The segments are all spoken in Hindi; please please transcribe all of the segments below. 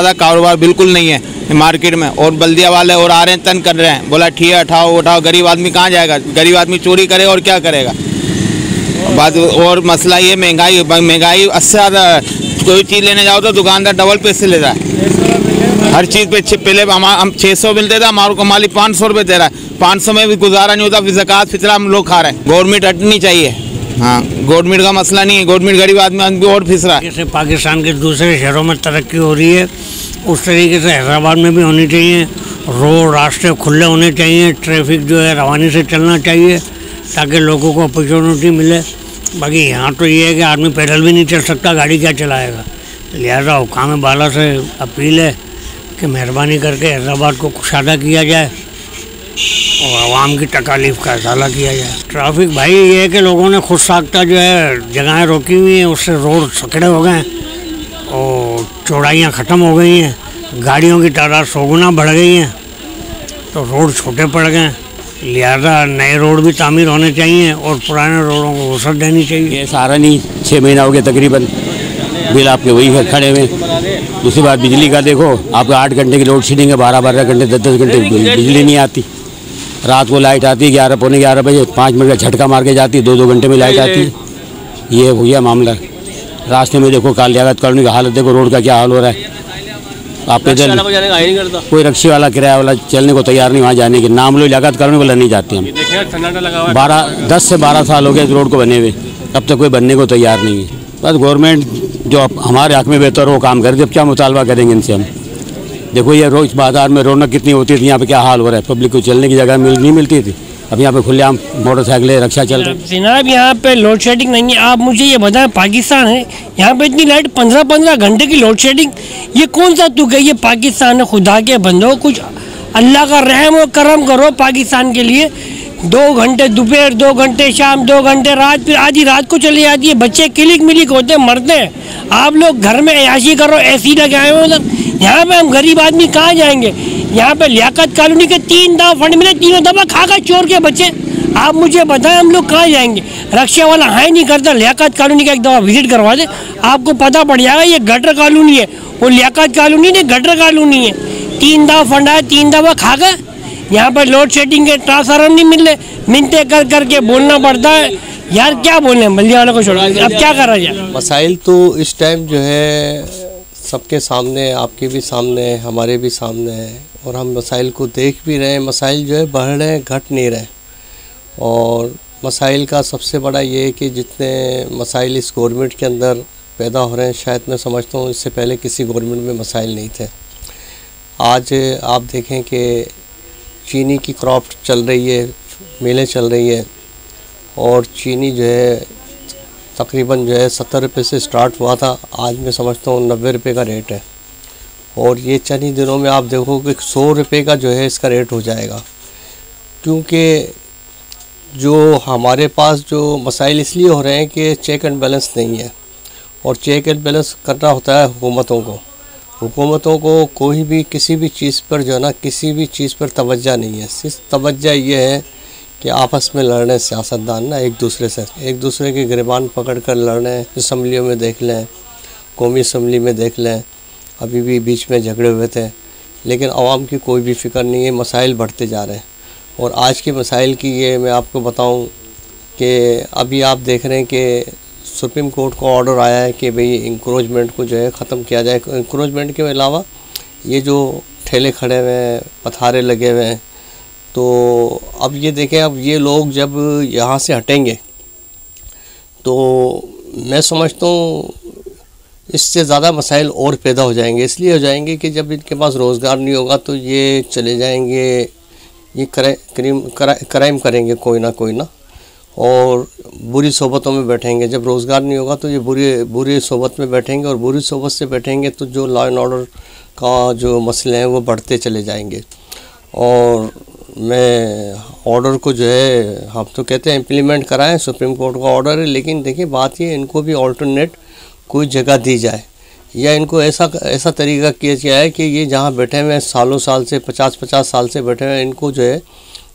ज़्यादा कारोबार बिल्कुल नहीं है मार्केट में, और बल्दिया वाले और आ रहे हैं, तंग कर रहे हैं, बोला ठीक है उठाओ उठाओ। गरीब आदमी कहाँ जाएगा? गरीब आदमी चोरी करेगा और क्या करेगा? बात और मसला ये महंगाई 80 ज़्यादा। कोई चीज़ लेने जाओ तो दुकानदार डबल पैसे लेता है हर चीज़ पे। पहले हम 600 मिलते था, हमारे को मालिक 500 रुपये दे रहा है। 500 में भी गुजारा नहीं होता, फिर ज़कात फितरा हम लोग खा रहे हैं। गवर्नमेंट हटनी चाहिए। हाँ, गवर्नमेंट का मसला नहीं है, गवर्नमेंट गरीब आदमी और फिस रहा है। जैसे पाकिस्तान के दूसरे शहरों में तरक्की हो रही है, उस तरीके से हैदराबाद में भी होनी चाहिए। रोड रास्ते खुले होने चाहिए, ट्रैफिक जो है रवानी से चलना चाहिए ताकि लोगों को अपॉर्चुनिटी मिले। बाकी यहाँ तो ये है कि आदमी पैदल भी नहीं चल सकता, गाड़ी क्या चलाएगा। लिहाजा हुकाम बाला से अपील है कि मेहरबानी करके हैदराबाद को कुशादा किया जाए और आवाम की तकालीफ का इजाला किया जाए। ट्रैफिक भाई ये है कि लोगों ने खुद साख्ता जो है जगहें रोकी हुई हैं, उससे रोड सकड़े हो गए हैं और चौड़ाइयाँ ख़त्म हो गई हैं, गाड़ियों की तादाद 100 गुना बढ़ गई हैं, तो रोड छोटे पड़ गए हैं। लिहाजा नए रोड भी तामीर होने चाहिए और पुराने रोडों को वसअत देनी चाहिए। ये सारा नहीं 6 महीना हो गया तकरीबन, बिल आपके वही है खड़े हुए। दूसरी बात बिजली का देखो, आपका 8 घंटे की लोड शेडिंग है, 12-12 घंटे 10-10 घंटे बिजली नहीं आती। रात को लाइट आती है 11 पौने 11 बजे, 5 मिनट का झटका मार के जाती है, 2-2 घंटे में लाइट आती है। ये हो गया मामला। रास्ते में देखो कालियागत कॉलोनी का हालत देखो, रोड का क्या हाल हो रहा है। आप पैदल कोई रक्शे वाला किराया वाला चलने को तैयार नहीं वहाँ जाने के नाम लो। लियाकत कॉलोनी वाला नहीं जाते हम। 10 से 12 साल हो गए इस रोड को बने हुए, अब तक कोई बनने को तैयार नहीं है। बस गवर्नमेंट जो हमारे हक में बेहतर हो काम करे, अब क्या मुतालबा करेंगे इनसे हम। देखो ये रोज बाजार में रौनक कितनी होती थी, यहाँ पे क्या हाल हो रहा है। पब्लिक को चलने की जगह नहीं मिलती थी, अब यहाँ पे खुलेआम मोटरसाइकिलें रक्षा चल रही है। जनाब यहाँ पे लोड शेडिंग नहीं है। आप मुझे ये बताएं, पाकिस्तान है, यहाँ पे इतनी लाइट 15-15 घंटे की लोड शेडिंग, ये कौन सा तुक है? ये पाकिस्तान है, खुदा के बंदो कुछ अल्लाह का रहम और करम करो पाकिस्तान के लिए। 2 घंटे दोपहर, 2 घंटे शाम, 2 घंटे रात, फिर आधी रात को चली जाती है। बच्चे किलिक मिलिक होते हैं, मरते हैं। आप लोग घर में ऐयाशी करो, ऐसी लगाए हुए उधर। यहाँ पे हम गरीब आदमी कहाँ जाएंगे? यहाँ पे लियाकत कॉलोनी के 3 दफा फंड मिले, तीनों दफा खा चोर के बच्चे। आप मुझे बताएं हम लोग कहाँ जाएंगे? रक्षा वाला हाई नहीं करता, लियाकत कॉलोनी का एक दफ़ा विजिट करवा दे, आपको पता पड़ जाएगा ये गटर कॉलोनी है। वो लियाकत कॉलोनी नहीं, गटर कॉलोनी है। 3 दफा फंड आया, 3 दफा खा गए। यहाँ पर लोड शेडिंग के ट्रांसफार्मर नहीं मिल रहे, मिनते कर करके बोलना पड़ता है। यार क्या बोले, बल्दिया वालों को छोड़ो, अब क्या करा जाए? मसाइल तो इस टाइम जो है सबके सामने, आपके भी सामने है, हमारे भी सामने है, और हम मसाइल को देख भी रहे हैं। मसाइल जो है बढ़ रहे हैं, घट नहीं रहे। और मसाइल का सबसे बड़ा ये है कि जितने मसाइल इस गवर्नमेंट के अंदर पैदा हो रहे हैं, शायद मैं समझता हूँ इससे पहले किसी गवर्नमेंट में मसाइल नहीं थे। आज आप देखें कि चीनी की क्रॉप चल रही है, मिलें चल रही है, और चीनी जो है तकरीबन जो है 70 रुपये से स्टार्ट हुआ था, आज मैं समझता हूँ 90 रुपये का रेट है। और ये चंद ही दिनों में आप देखो कि 100 रुपये का जो है इसका रेट हो जाएगा। क्योंकि जो हमारे पास जो मसाइल इसलिए हो रहे हैं कि चेक एंड बैलेंस नहीं है, और चेक एंड बैलेंस करना होता है हुकूमतों को। हुकूमतों को कोई भी किसी भी चीज़ पर जो है ना, किसी भी चीज़ पर तवज्जो नहीं है। सिर्फ तवज्जो ये है कि आपस में लड़ रहे हैं सियासतदान ना, एक दूसरे के गिरबान पकड़ कर लड़ रहे हैं। असम्बलियों में देख लें, कौमी असम्बली में देख लें, अभी भी बीच में झगड़े हुए थे, लेकिन आवाम की कोई भी फ़िक्र नहीं है। मसाइल बढ़ते जा रहे हैं। और आज के मसाइल की ये मैं आपको बताऊं कि अभी आप देख रहे हैं कि सुप्रीम कोर्ट का ऑर्डर आया है कि भाई इंक्रोचमेंट को जो है ख़त्म किया जाए। इंक्रोचमेंट के अलावा ये जो ठेले खड़े हुए हैं, पथारे लगे हुए हैं, तो अब ये देखें, अब ये लोग जब यहाँ से हटेंगे तो मैं समझता हूँ इससे ज़्यादा मसाइल और पैदा हो जाएंगे। इसलिए हो जाएंगे कि जब इनके पास रोज़गार नहीं होगा तो ये चले जाएंगे, ये क्राइम करेंगे कोई ना, और बुरी सोबतों में बैठेंगे। जब रोज़गार नहीं होगा तो ये बुरी सोबत में बैठेंगे, और बुरी सोबत से बैठेंगे तो जो लॉ एंड ऑर्डर का जो मसले हैं वो बढ़ते चले जाएंगे। और मैं ऑर्डर को जो है, हम तो कहते हैं इम्प्लीमेंट कराएं, सुप्रीम कोर्ट का ऑर्डर है, लेकिन देखिए बात ये, इनको भी ऑल्टरनेट कोई जगह दी जाए, या इनको ऐसा तरीका किया जाए कि ये जहाँ बैठे हुए हैं सालों साल से, 50-50 साल से बैठे हुए हैं, इनको जो है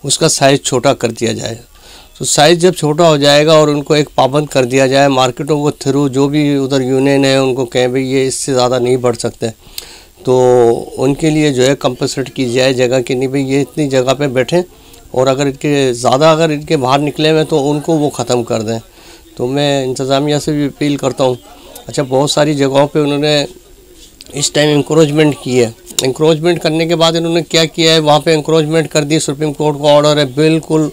उसका साइज़ छोटा कर दिया जाए। तो साइज़ जब छोटा हो जाएगा और उनको एक पाबंद कर दिया जाए, मार्केटों को थ्रू जो भी उधर यूनियन है उनको कहें भाई ये इससे ज़्यादा नहीं बढ़ सकते, तो उनके लिए जो है कंपनसेट की जाए जगह कि नहीं भाई ये इतनी जगह पे बैठें, और अगर इनके ज़्यादा अगर इनके बाहर निकले हुए तो उनको वो ख़त्म कर दें। तो मैं इंतज़ामिया से भी अपील करता हूँ। अच्छा, बहुत सारी जगहों पे उन्होंने इस टाइम इंक्रोचमेंट की है। इंक्रोचमेंट करने के बाद इन्होंने क्या किया है, वहाँ पे इंक्रोचमेंट कर दी। सुप्रीम कोर्ट का ऑर्डर है बिल्कुल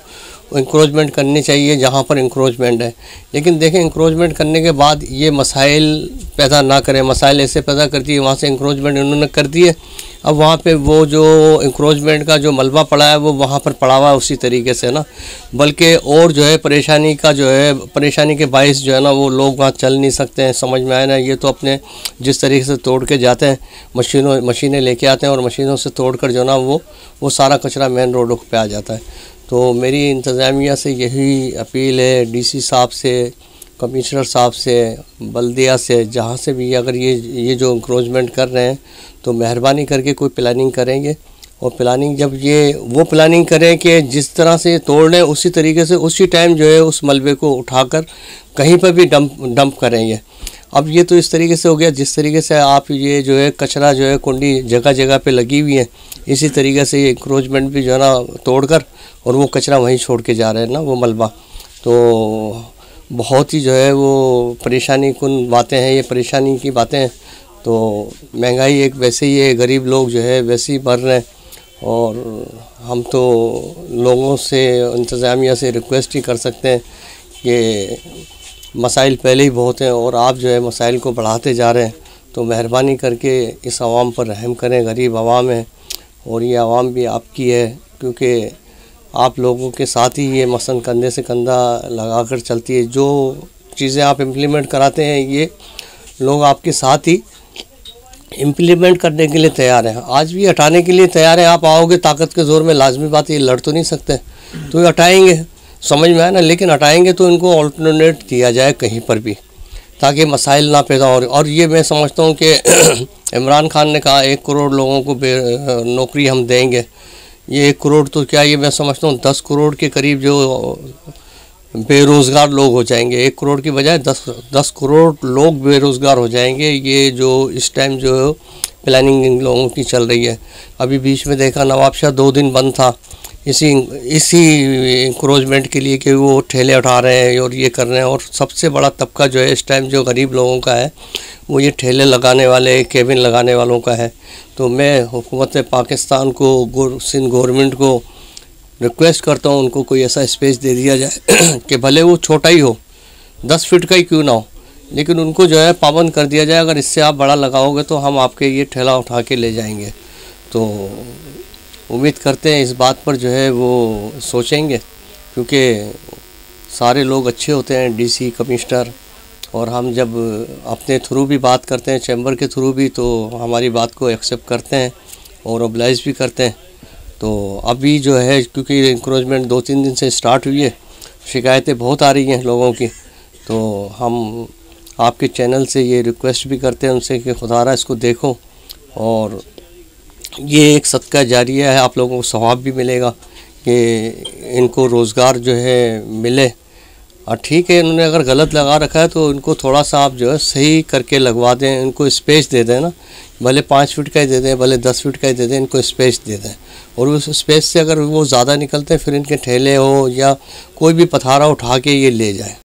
इंक्रोचमेंट करनी चाहिए जहाँ पर इंक्रोचमेंट है, लेकिन देखें इंक्रोचमेंट करने के बाद ये मसाइल पैदा ना करें। मसाइल ऐसे पैदा करती है, वहाँ से इंक्रोचमेंट इन्होंने कर दिए, अब वहाँ पे वो जो इंक्रोचमेंट का जो मलबा पड़ा है वो वहाँ पर पड़ा हुआ है उसी तरीके से ना, बल्कि और जो है परेशानी का जो है परेशानी के बायस जो है ना वो लोग वहाँ चल नहीं सकते हैं। समझ में आए ना, ये तो अपने जिस तरीके से तोड़ के जाते हैं, मशीनें लेके आते हैं और मशीनों से तोड़ कर जो ना वो सारा कचरा मेन रोडों पे आ जाता है। तो मेरी इंतज़ामिया से यही अपील है, डीसी साहब से, कमिश्नर साहब से, बल्दिया से, जहाँ से भी अगर ये जो इंक्रोचमेंट कर रहे हैं तो मेहरबानी करके कोई प्लानिंग करेंगे, और प्लानिंग जब ये वो प्लानिंग करें कि जिस तरह से तोड़ लें उसी तरीके से उसी टाइम जो है उस मलबे को उठाकर कहीं पर भी डंप करेंगे। अब ये तो इस तरीके से हो गया, जिस तरीके से आप ये जो है कचरा जो है कुंडी जगह जगह पे लगी हुई है, इसी तरीके से ये इंक्रोचमेंट भी जो है ना तोड़कर और वो कचरा वहीं छोड़ के जा रहे हैं ना वो मलबा। तो बहुत ही जो है वो परेशानी कुन बातें हैं, ये परेशानी की बातें हैं। तो महंगाई एक वैसे ही है, गरीब लोग जो है वैसे ही बढ़ रहे हैं, और हम तो लोगों से इंतज़ामिया से रिक्वेस्ट ही कर सकते हैं कि मसाइल पहले ही बहुत हैं और आप जो है मसाइल को बढ़ाते जा रहे हैं। तो मेहरबानी करके इस आवाम पर रहम करें, गरीब आवाम है और ये आवाम भी आपकी है, क्योंकि आप लोगों के साथ ही ये मसलन कंधे से कंधा लगा कर चलती है। जो चीज़ें आप इम्प्लीमेंट कराते हैं ये लोग आपके साथ ही इम्प्लीमेंट करने के लिए तैयार हैं, आज भी हटाने के लिए तैयार हैं। आप आओगे ताकत के ज़ोर में, लाजमी बात ये लड़ तो नहीं सकते, तो ये हटाएंगे, समझ में आया ना, लेकिन हटाएंगे तो इनको ऑल्टरनेट दिया जाए कहीं पर भी, ताकि मसाइल ना पैदा हो। और ये मैं समझता हूँ कि इमरान खान ने कहा 1 करोड़ लोगों को नौकरी हम देंगे। ये 1 करोड़ तो क्या, ये मैं समझता हूँ 10 करोड़ के करीब जो बेरोज़गार लोग हो जाएंगे। 1 करोड़ की बजाय 10 करोड़ लोग बेरोज़गार हो जाएंगे। ये जो इस टाइम जो प्लानिंग इन लोगों की चल रही है। अभी बीच में देखा नवाबशाह 2 दिन बंद था इसी इंक्रोचमेंट के लिए कि वो ठेले उठा रहे हैं और ये कर रहे हैं। और सबसे बड़ा तबका जो है इस टाइम जो गरीब लोगों का है वो ये ठेले लगाने वाले, केबिन लगाने वालों का है। तो मैं हुकूमत पाकिस्तान को, सिंध गवर्नमेंट को रिक्वेस्ट करता हूँ उनको कोई ऐसा स्पेस दे दिया जाए कि भले वो छोटा ही हो, 10 फीट का ही क्यों ना हो, लेकिन उनको जो है पाबंद कर दिया जाए। अगर इससे आप बड़ा लगाओगे तो हम आपके ये ठेला उठा के ले जाएंगे। तो उम्मीद करते हैं इस बात पर जो है वो सोचेंगे, क्योंकि सारे लोग अच्छे होते हैं, डीसी, कमिश्नर, और हम जब अपने थ्रू भी बात करते हैं, चैम्बर के थ्रू भी, तो हमारी बात को एक्सेप्ट करते हैं और ओबलाइज भी करते हैं। तो अभी जो है क्योंकि इंक्रोचमेंट 2-3 दिन से स्टार्ट हुई है, शिकायतें बहुत आ रही हैं लोगों की, तो हम आपके चैनल से ये रिक्वेस्ट भी करते हैं उनसे कि खुदारा इसको देखो, और ये एक सदका जारिया है, आप लोगों को सवाब भी मिलेगा कि इनको रोज़गार जो है मिले। और ठीक है, इन्होंने अगर गलत लगा रखा है तो इनको थोड़ा सा आप जो है सही करके लगवा दें, इनको स्पेस दे दें ना, भले 5 फीट का ही दे दें, भले 10 फीट का ही दे दें, इनको स्पेस दे दें। और उस स्पेस से अगर वो ज़्यादा निकलते हैं फिर इनके ठेले हो या कोई भी पथारा उठा के ये ले जाए।